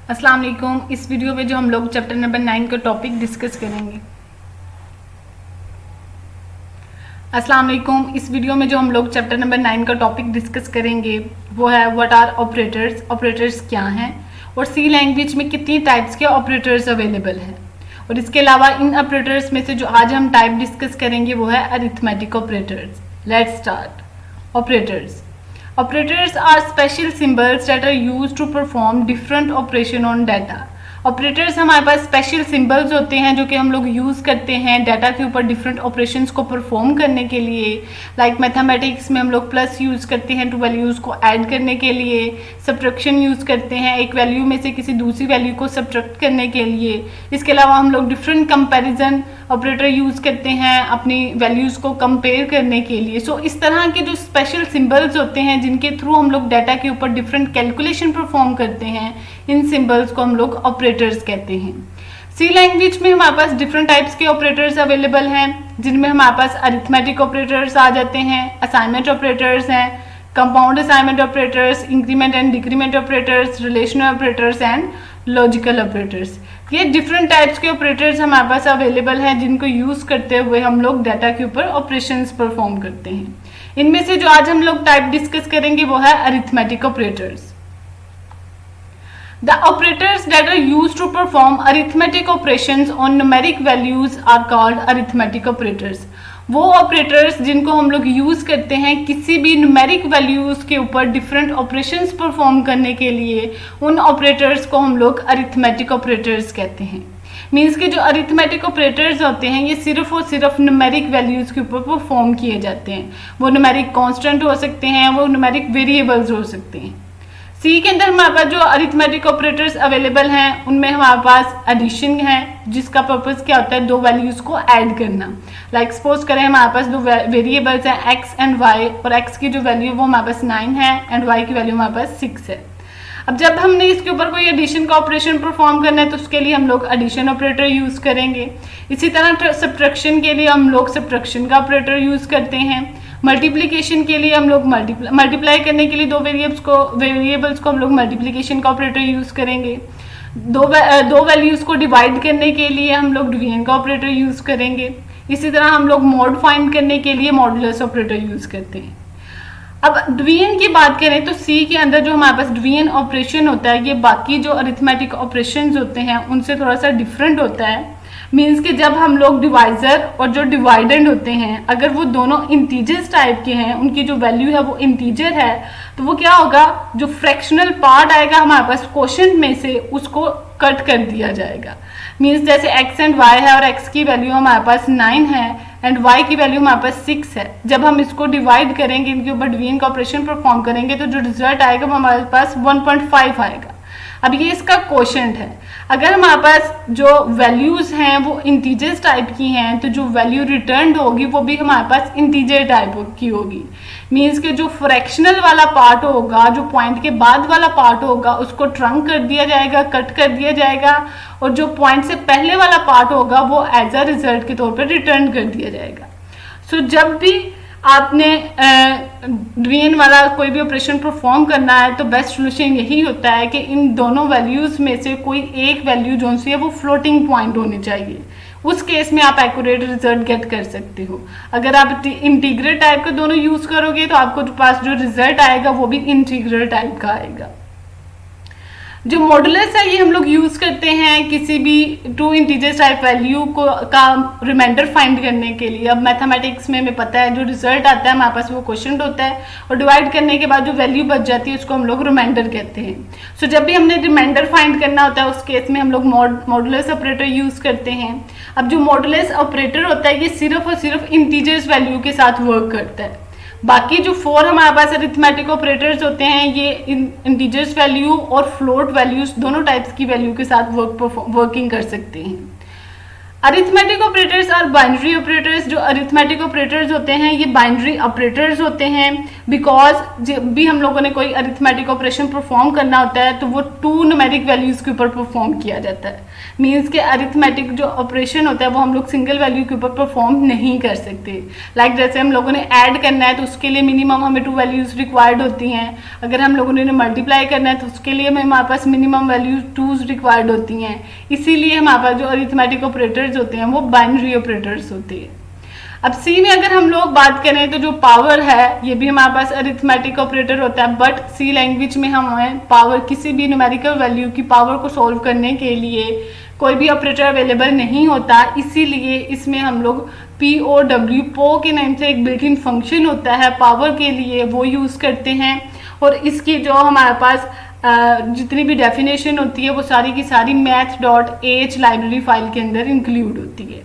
अस्सलाम वालेकुम। इस वीडियो में जो हम लोग चैप्टर नंबर 9 का टॉपिक डिस्कस करेंगे। अस्सलाम वालेकुम। इस वीडियो में जो हम लोग चैप्टर नंबर 9 का टॉपिक डिस्कस करेंगे वो है व्हाट आर ऑपरेटर्स। ऑपरेटर्स क्या हैं और सी लैंग्वेज में कितनी टाइप्स के ऑपरेटर्स अवेलेबल हैं, और इसके अलावा इन ऑपरेटर्स में से जो आज हम टाइप डिस्कस करेंगे वो है arithmetic operators. Let's start. Operators are special symbols that are used to perform different operation on data. Operators हमारे पास स्पेशल सिंबल्स होते हैं जो कि हम लोग यूज़ करते हैं डाटा के ऊपर डिफरेंट ऑपरेशंस को परफॉर्म करने के लिए। लाइक मैथमेटिक्स में हम लोग प्लस यूज़ करते हैं टू वैल्यूज़ को ऐड करने के लिए, सब्ट्रैक्शन यूज़ करते हैं एक वैल्यू में से किसी दूसरी वैल्यू को सब्ट्रैक्ट करने के लिए। इसके अलावा हम लोग डिफरेंट कंपैरिजन ऑपरेटर यूज़ करते हैं अपनी वैल्यूज़ को कंपेयर करने के लिए। सो इस तरह के जो स्पेशल सिंबल्स होते हैं जिनके थ्रू हम लोग डाटा के ऊपर डिफरेंट कैलकुलेशन परफॉर्म करते हैं, इन सिंबल्स को हम लोग ऑपरेटर्स कहते हैं। सी लैंग्वेज में हमारे पास डिफरेंट टाइप्स के ऑपरेटर्स अवेलेबल हैं, जिनमें हमारे पास अरिथमेटिक ऑपरेटर्स आ जाते हैं, असाइनमेंट ऑपरेटर्स हैं, compound assignment operators, increment and decrement operators, relational operators and logical operators. ये डिफरेंट टाइप्स के ऑपरेटर्स हमारे पास अवेलेबल हैं जिनको यूज़ करते हुए हम लोग डाटा के ऊपर ऑपरेशंस परफॉर्म करते हैं। इनमें से जो आज हम लोग टाइप डिस्कस करेंगे वो है arithmetic operators. The operators that are used to perform arithmetic operations on numeric values are called arithmetic operators. वो ऑपरेटर्स जिनको हम लोग यूज़ करते हैं किसी भी न्यूमेरिक वैल्यूज़ के ऊपर डिफरेंट ऑपरेशंस परफॉर्म करने के लिए, उन ऑपरेटर्स को हम लोग अरिथमेटिक ऑपरेटर्स कहते हैं। मीन्स के जो अरिथमेटिक ऑपरेटर्स होते हैं ये सिर्फ और सिर्फ न्यूमेरिक वैल्यूज़ के ऊपर परफॉर्म किए जाते हैं। वो न्यूमेरिक कांस्टेंट हो सकते हैं, वो न्यूमेरिक वेरिएबल्स हो सकते हैं। सी के अंदर हमारे पास जो अरिथमेटिक ऑपरेटर्स अवेलेबल हैं उनमें हमारे पास एडिशन है, जिसका पर्पस क्या होता है, दो वैल्यूज़ को ऐड करना। लाइक सपोज करें हमारे पास दो वेरिएबल्स हैं एक्स एंड वाई, और एक्स की जो वैल्यू है वो हमारे पास 9 है एंड वाई की वैल्यू हमारे पास 6 है। अब जब हमने इसके ऊपर कोई एडिशन का ऑपरेशन परफॉर्म करना है तो उसके लिए हम लोग एडिशन ऑपरेटर यूज़ करेंगे। इसी तरह सब्ट्रैक्शन के लिए हम लोग सब्ट्रैक्शन का ऑपरेटर यूज़ करते हैं। मल्टीप्लिकेशन के लिए हम लोग मल्टीप्लाई करने के लिए दो वेरिएबल्स को हम लोग मल्टीप्लिकेशन का ऑपरेटर यूज़ करेंगे। दो वैल्यूज़ को डिवाइड करने के लिए हम लोग डिवीजन का ऑपरेटर यूज़ करेंगे। इसी तरह हम लोग मॉड फाइंड करने के लिए मॉडुलस ऑपरेटर यूज़ करते हैं। अब डिवीजन की बात करें तो सी के अंदर जो हमारे पास डिवीजन ऑपरेशन होता है ये बाकी जो अरिथमेटिक ऑपरेशंस होते हैं उनसे थोड़ा सा डिफरेंट होता है। मीन्स कि जब हम लोग डिवाइज़र और जो डिवाइडेंड होते हैं अगर वो दोनों इंटीजर्स टाइप के हैं, उनकी जो वैल्यू है वो इंटीजर है, तो वो क्या होगा, जो फ्रैक्शनल पार्ट आएगा हमारे पास क्वोशंट में से उसको कट कर दिया जाएगा। मीन्स जैसे x एंड y है और x की वैल्यू हमारे पास 9 है एंड y की वैल्यू हमारे पास 6 है। जब हम इसको डिवाइड करेंगे, इनके ऊपर डिवीजन का ऑपरेशन परफॉर्म करेंगे तो जो रिजल्ट आएगा वो हमारे पास 1.5 आएगा। अब ये इसका क्वोशंट है। अगर हमारे पास जो वैल्यूज़ हैं वो इंटीजर्स टाइप की हैं तो जो वैल्यू रिटर्न होगी वो भी हमारे पास इंटीजर टाइप की होगी। मीन्स के जो फ्रैक्शनल वाला पार्ट होगा, जो पॉइंट के बाद वाला पार्ट होगा, उसको ट्रंक कर दिया जाएगा, कट कर दिया जाएगा, और जो पॉइंट से पहले वाला पार्ट होगा वो एज अ रिजल्ट के तौर पर रिटर्न कर दिया जाएगा। सो जब भी आपने डिवीजन वाला कोई भी ऑपरेशन परफॉर्म करना है तो बेस्ट सोल्यूशन यही होता है कि इन दोनों वैल्यूज़ में से कोई एक वैल्यू जो सी है वो फ्लोटिंग पॉइंट होनी चाहिए। उस केस में आप एक्यूरेट रिजल्ट गेट कर सकते हो। अगर आप इंटीग्रल टाइप का दोनों यूज़ करोगे तो आपको पास जो रिजल्ट आएगा वो भी इंटीग्रल टाइप का आएगा। जो मॉडुलस है ये हम लोग यूज़ करते हैं किसी भी टू इंटीजर्स टाइप वैल्यू को का रिमाइंडर फाइंड करने के लिए। अब मैथमेटिक्स में हमें पता है जो रिजल्ट आता है हमारे पास वो क्वोशंट होता है, और डिवाइड करने के बाद जो वैल्यू बच जाती है उसको हम लोग रिमाइंडर कहते हैं। सो जब भी हमने रिमाइंडर फाइंड करना होता है उस केस में हम लोग मॉडुलस ऑपरेटर यूज़ करते हैं। अब जो मॉडुलस ऑपरेटर होता है ये सिर्फ और सिर्फ इंटीजर्स वैल्यू के साथ वर्क करता है। बाकी जो 4 हमारे पास अरिथमेटिक ऑपरेटर्स होते हैं ये इंटीजर्स वैल्यू और फ्लोट वैल्यूज दोनों टाइप्स की वैल्यू के साथ वर्किंग कर सकते हैं। अरिथमेटिक ऑपरेटर्स और बाइनरी ऑपरेटर्स। जो अरिथमेटिक ऑपरेटर्स होते हैं ये बाइनरी ऑपरेटर्स होते हैं, बिकॉज जब भी हम लोगों ने कोई अरिथमेटिक ऑपरेशन परफॉर्म करना होता है तो वो 2 न्यूमेरिक वैल्यूज़ के ऊपर परफॉर्म किया जाता है। मीन्स के अरिथमेटिक जो ऑपरेशन होता है वो हम लोग सिंगल वैल्यू के ऊपर परफॉर्म नहीं कर सकते। लाइक जैसे हम लोगों ने ऐड करना है तो उसके लिए मिनिमम हमें 2 वैल्यूज़ रिक्वायर्ड होती हैं। अगर हम लोगों ने मल्टीप्लाई करना है तो उसके लिए हमारे पास मिनिमम वैल्यू 2 रिक्वायर्ड होती हैं। इसीलिए हमारे पास जो अरिथमेटिक ऑपरेटर्स होते हैं वो बाइनरी ऑपरेटर्स होते हैं। अब सी में अगर हम लोग बात करें तो जो पावर है ये भी हमारे पास अरिथमेटिक ऑपरेटर होता है, बट सी लैंग्वेज में हमें पावर किसी भी न्यूमेरिकल वैल्यू की पावर को सॉल्व करने के लिए कोई भी ऑपरेटर अवेलेबल नहीं होता। इसीलिए इसमें हम लोग POW पो के नाम से एक बिल्ट इन फंक्शन होता है पावर के लिए, वो यूज़ करते हैं। और इसकी जो हमारे पास जितनी भी डेफिनेशन होती है वो सारी की सारी math.h लाइब्रेरी फाइल के अंदर इंक्लूड होती है।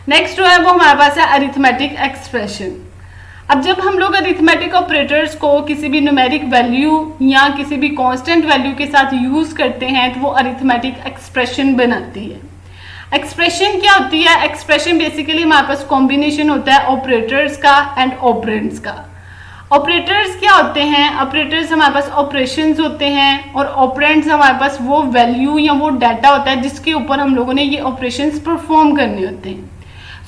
नेक्स्ट जो है वो हमारे पास है अरिथमेटिक एक्सप्रेशन। अब जब हम लोग अरिथमेटिक ऑपरेटर्स को किसी भी न्यूमेरिक वैल्यू या किसी भी कांस्टेंट वैल्यू के साथ यूज करते हैं तो वो अरिथमेटिक एक्सप्रेशन बनाती है। एक्सप्रेशन क्या होती है? एक्सप्रेशन बेसिकली हमारे पास कॉम्बिनेशन होता है ऑपरेटर्स का एंड ऑपरेंड्स का। ऑपरेटर्स क्या होते हैं? ऑपरेटर्स हमारे पास ऑपरेशंस होते हैं और ऑपरेंड्स हमारे पास वो वैल्यू या वो डाटा होता है जिसके ऊपर हम लोगों ने ये ऑपरेशंस परफॉर्म करने होते हैं।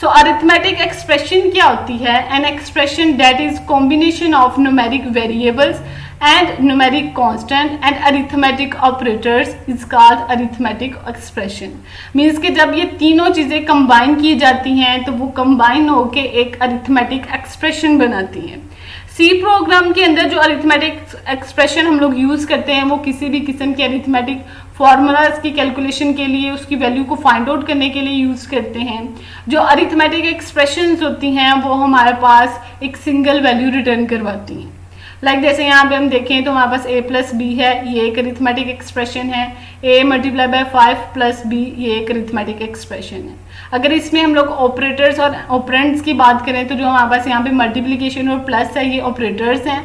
सो अरिथमेटिक एक्सप्रेशन क्या होती है? An expression that is combination of numeric variables and numeric constant and arithmetic operators is called arithmetic expression. Means कि जब ये तीनों चीज़ें कंबाइन की जाती हैं तो वो कंबाइन होके एक अरिथमेटिक एक्सप्रेशन बनाती हैं। सी प्रोग्राम के अंदर जो अरिथमेटिक एक्सप्रेशन हम लोग यूज़ करते हैं वो किसी भी किस्म के अरिथमेटिक फॉर्मूलाज की कैलकुलेशन के लिए, उसकी वैल्यू को फाइंड आउट करने के लिए यूज़ करते हैं। जो अरिथमेटिक एक्सप्रेशंस होती हैं वो हमारे पास एक सिंगल वैल्यू रिटर्न करवाती हैं। लाइक जैसे यहाँ पे हम देखें तो हमारे पास a+b है, ये एक अरिथमेटिक एक्सप्रेशन है। a मल्टीप्लाई बाय 5+b ये एक अरिथमेटिक एक्सप्रेशन है। अगर इसमें हम लोग ऑपरेटर्स और ऑपरेंड्स की बात करें तो जो हमारे पास यहाँ पे मल्टीप्लिकेशन और प्लस है ये ऑपरेटर्स हैं,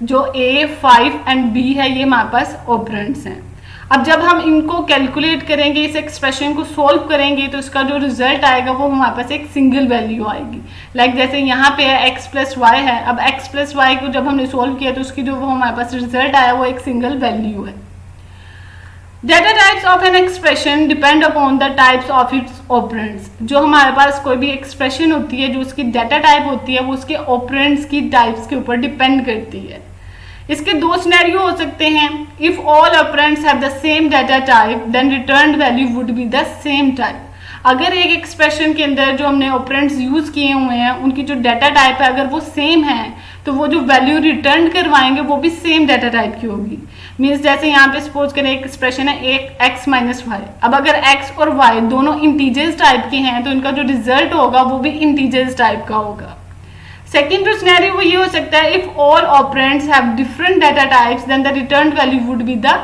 जो a, 5 एंड b है ये हमारे पास ऑपरेंड्स हैं। अब जब हम इनको कैलकुलेट करेंगे, इस एक्सप्रेशन को सोल्व करेंगे तो इसका जो रिजल्ट आएगा वो हमारे पास एक सिंगल वैल्यू आएगी। लाइक जैसे यहाँ पे है x+y है, अब x+y को जब हमने सोल्व किया तो उसकी जो वो हमारे पास रिजल्ट आया वो एक सिंगल वैल्यू है। Data types of an expression depend upon the types of its operands. जो हमारे पास कोई भी एक्सप्रेशन होती है जो उसकी डेटा टाइप होती है वो उसके ऑपरेंड्स की टाइप्स के ऊपर डिपेंड करती है। इसके 2 सिनेरियो हो सकते हैं। If all operands have the same data type then returned value would be the same type. अगर एक एक्सप्रेशन के अंदर जो हमने ऑपरेंड्स यूज किए हुए हैं उनकी जो डाटा टाइप है अगर वो सेम है तो वो जो वैल्यू रिटर्न करवाएंगे वो भी सेम डाटा टाइप की होगी। मीन्स जैसे यहाँ पे सपोज करें एक एक्सप्रेशन है एक x-y। अब अगर x और y दोनों इंटीजर्स टाइप के हैं तो इनका जो रिजल्ट होगा वो भी इंटीजर्स टाइप का होगा। सेकेंड जो सिनेरियो वो ये हो सकता है if all operands have different data types then the returned value would be the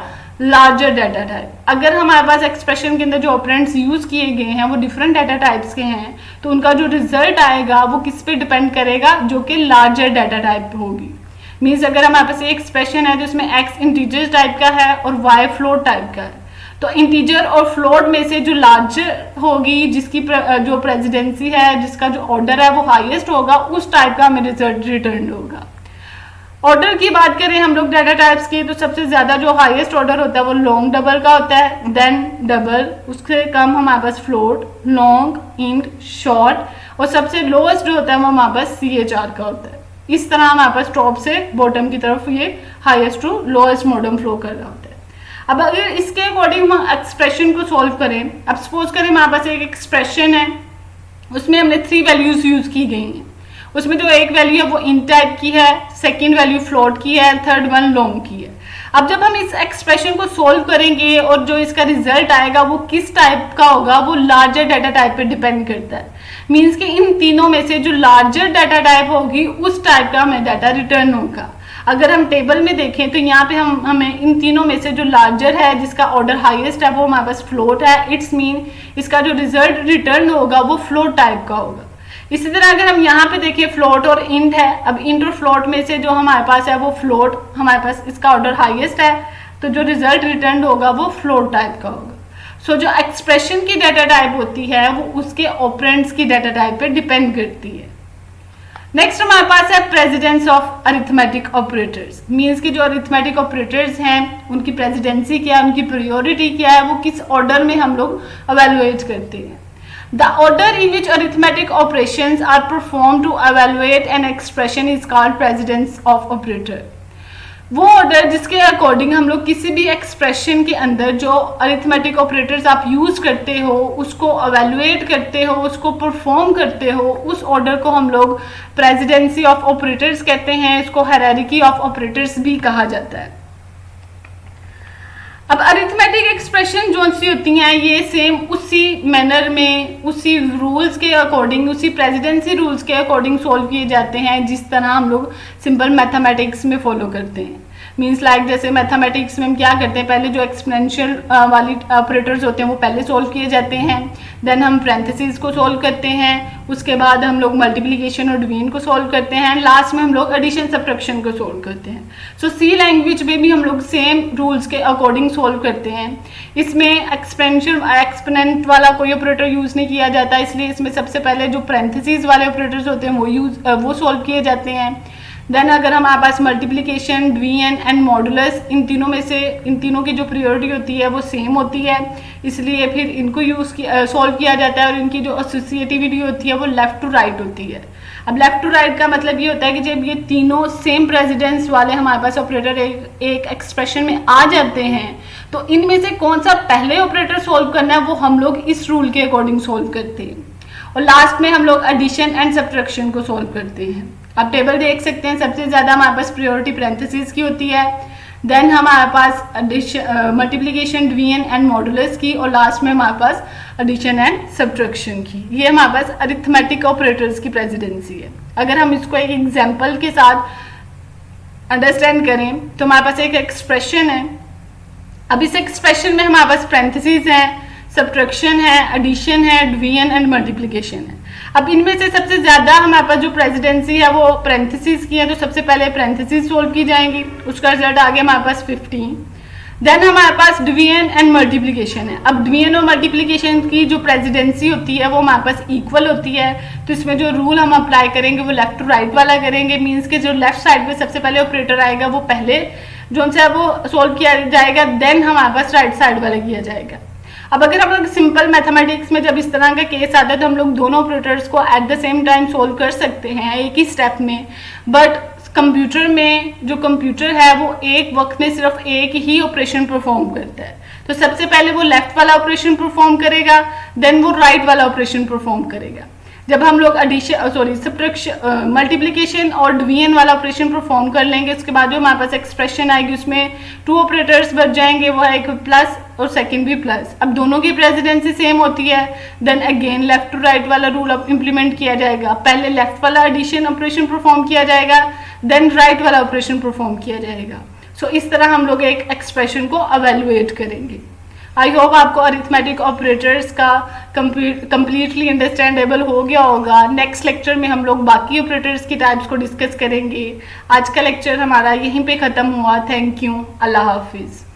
larger data type. अगर हमारे पास एक्सप्रेशन के अंदर जो ऑपरेंड्स यूज किए गए हैं वो डिफरेंट डाटा टाइप्स के हैं तो उनका जो रिजल्ट आएगा वो किस पे डिपेंड करेगा, जो कि लार्जर डाटा टाइप होगी। मीन्स अगर हमारे पास एक एक्सप्रेशन है जिसमें x इंटीजर टाइप का है और y फ्लोट टाइप का है तो इंटीजर और फ्लोट में से जो लार्जर होगी, जिसकी जो प्रेसिडेंसी है, जिसका जो ऑर्डर है वो हाईएस्ट होगा, उस टाइप का हमें रिजल्ट रिटर्न होगा। ऑर्डर की बात करें हम लोग डाटा टाइप्स की तो सबसे ज़्यादा जो हाईएस्ट ऑर्डर होता है वो लॉन्ग डबल का होता है, देन डबल, उससे कम हमारे पास फ्लोट, लॉन्ग, इंट, शॉर्ट और सबसे लोएस्ट जो होता है वो हमारे पास CHR का होता है। इस तरह हमारे पास टॉप से बॉटम की तरफ ये हाईएस्ट टू लोएस्ट मॉडम फ्लो कर रहा होता है। अब अगर इसके अकॉर्डिंग हम एक्सप्रेशन को सॉल्व करें, अब सपोज करें हमारे पास एक एक्सप्रेशन है उसमें हमने 3 वैल्यूज यूज की गई हैं। उसमें जो एक वैल्यू है वो इन टाइप की है, सेकंड वैल्यू फ्लोट की है, थर्ड वन लॉन्ग की है। अब जब हम इस एक्सप्रेशन को सोल्व करेंगे और जो इसका रिजल्ट आएगा वो किस टाइप का होगा वो लार्जर डाटा टाइप पे डिपेंड करता है। मीन्स कि इन तीनों में से जो लार्जर डाटा टाइप होगी उस टाइप का हमें डाटा रिटर्न होगा। अगर हम टेबल में देखें तो यहाँ पे हमें इन तीनों में से जो लार्जर है जिसका ऑर्डर हाईएस्ट है वो हमारे पास फ्लोट है, इट्स मीन इसका जो रिजल्ट रिटर्न होगा वो फ्लोट टाइप का होगा। इसी तरह अगर हम यहाँ पे देखिए फ्लोट और इंट है, अब इंट और फ्लोट में से जो हमारे पास है वो फ्लोट, हमारे पास इसका ऑर्डर हाईएस्ट है तो जो रिजल्ट रिटर्न होगा वो फ्लोट टाइप का होगा। सो जो एक्सप्रेशन की डाटा टाइप होती है वो उसके ऑपरेंड्स की डाटा टाइप पे डिपेंड करती है। नेक्स्ट हमारे पास है precedence of arithmetic operators, means कि जो अरिथमेटिक ऑपरेटर्स हैं उनकी प्रेसिडेंसी क्या है, उनकी प्रायोरिटी क्या है, वो किस ऑर्डर में हम लोग अवेलुएट करते हैं। The order in which arithmetic operations are performed to evaluate an expression is called precedence of operator। वो ऑर्डर जिसके अकॉर्डिंग हम लोग किसी भी एक्सप्रेशन के अंदर जो अरिथमेटिक ऑपरेटर्स आप यूज करते हो उसको एवेलुएट करते हो, उसको परफॉर्म करते हो, उस ऑर्डर को हम लोग प्रेसिडेंसी ऑफ ऑपरेटर्स कहते हैं। इसको हायरार्की ऑफ ऑपरेटर्स भी कहा जाता है। अब अरिथमेटिक एक्सप्रेशन जो सी होती हैं ये सेम उसी मैनर में, उसी रूल्स के अकॉर्डिंग, उसी प्रेसिडेंसी रूल्स के अकॉर्डिंग सॉल्व किए जाते हैं जिस तरह हम लोग सिंपल मैथमेटिक्स में फॉलो करते हैं। मीन्स लाइक जैसे मैथमेटिक्स में हम क्या करते हैं, पहले जो एक्सपोनेंशियल वाली ऑपरेटर्स होते हैं वो पहले सॉल्व किए जाते हैं, देन हम पैरेंथेसिस को सॉल्व करते हैं, उसके बाद हम लोग मल्टीप्लिकेशन और डिवीजन को सॉल्व करते हैं, एंड लास्ट में हम लोग एडिशन सब्ट्रैक्शन को सॉल्व करते हैं। सो सी लैंग्वेज में भी हम लोग सेम रूल्स के अकॉर्डिंग सॉल्व करते हैं। इसमें एक्सपोनेंट वाला कोई ऑपरेटर यूज़ नहीं किया जाता, इसलिए इसमें सबसे पहले जो पैरेंथेसिस वाले ऑपरेटर्स होते हैं वो सॉल्व किए जाते हैं। देन अगर हमारे पास मल्टीप्लिकेशन, डिवीजन एंड मॉडुलस, इन तीनों में से इन तीनों की जो प्रायोरिटी होती है वो सेम होती है, इसलिए फिर इनको सॉल्व किया जाता है, और इनकी जो एसोसिएटिविटी होती है वो लेफ्ट टू राइट होती है। अब लेफ्ट टू राइट का मतलब ये होता है कि जब ये तीनों सेम प्रेसिडेंस वाले हमारे पास ऑपरेटर एक एक्सप्रेशन में आ जाते हैं तो इनमें से कौन सा पहले ऑपरेटर सॉल्व करना है वो हम लोग इस रूल के अकॉर्डिंग सॉल्व करते हैं, और लास्ट में हम लोग एडिशन एंड सब्ट्रैक्शन को सॉल्व करते हैं। आप टेबल देख सकते हैं, सबसे ज़्यादा हमारे पास प्रायोरिटी पैरेंथेसिस की होती है, देन हमारे पास मल्टीप्लिकेशन, डिवीजन एंड मॉडुलस की, और लास्ट में हमारे पास एडिशन एंड सब्ट्रैक्शन की। ये हमारे पास अरिथमेटिक ऑपरेटर्स की प्रेसिडेंसी है। अगर हम इसको एक एग्जांपल के साथ अंडरस्टैंड करें तो हमारे पास एक एक्सप्रेशन है। अब इस एक्सप्रेशन में हमारे पास पैरेंथेसिस है, सब्ट्रैक्शन है, एडिशन है, डिवीजन एंड मल्टीप्लिकेशन है। अब इनमें से सबसे ज़्यादा हमारे पास जो प्रेसिडेंसी है वो पैरेंथेसिस की है, तो सबसे पहले पैरेंथेसिस सॉल्व की जाएंगी, उसका रिजल्ट आ गया हमारे पास 15। देन हमारे पास डिवीजन एंड मल्टीप्लिकेशन है। अब डिवीजन और मल्टीप्लिकेशन की जो प्रेसिडेंसी होती है वो हमारे पास इक्वल होती है, तो इसमें जो रूल हम अप्लाई करेंगे वो लेफ्ट टू राइट वाला करेंगे। मीन्स के जो लेफ्ट साइड पे सबसे पहले ऑपरेटर आएगा वो पहले जो उनसे वो सॉल्व किया जाएगा, देन हमारे पास राइट साइड वाला किया जाएगा। अब अगर हम लोग सिंपल मैथमेटिक्स में जब इस तरह का केस आता है तो हम लोग दोनों ऑपरेटर्स को at the same time solve कर सकते हैं एक ही स्टेप में, बट कंप्यूटर में जो कंप्यूटर है वो एक वक्त में सिर्फ एक ही ऑपरेशन परफॉर्म करता है। तो सबसे पहले वो लेफ्ट वाला ऑपरेशन परफॉर्म करेगा, देन वो राइट वाला ऑपरेशन परफॉर्म करेगा। जब हम लोग सब्ट्रैक्शन, मल्टीप्लिकेशन और डिवीजन वाला ऑपरेशन परफॉर्म कर लेंगे, उसके बाद जो हमारे पास एक्सप्रेशन आएगी उसमें 2 ऑपरेटर्स बच जाएंगे, वो है एक प्लस और सेकंड भी प्लस। अब दोनों की प्रेसिडेंसी सेम होती है, then again left to right वाला रूल अब इम्प्लीमेंट किया जाएगा। पहले लेफ्ट वाला एडिशन ऑपरेशन परफॉर्म किया जाएगा, देन राइट वाला ऑपरेशन परफॉर्म किया जाएगा। सो इस तरह हम लोग एक एक्सप्रेशन को एवेलुएट करेंगे। आई होप आपको अरिथमेटिक ऑपरेटर्स का कंप्लीटली अंडरस्टैंडेबल हो गया होगा। नेक्स्ट लेक्चर में हम लोग बाकी ऑपरेटर्स की टाइप्स को डिस्कस करेंगे। आज का लेक्चर हमारा यहीं पे ख़त्म हुआ। थैंक यू, अल्लाह हाफिज़।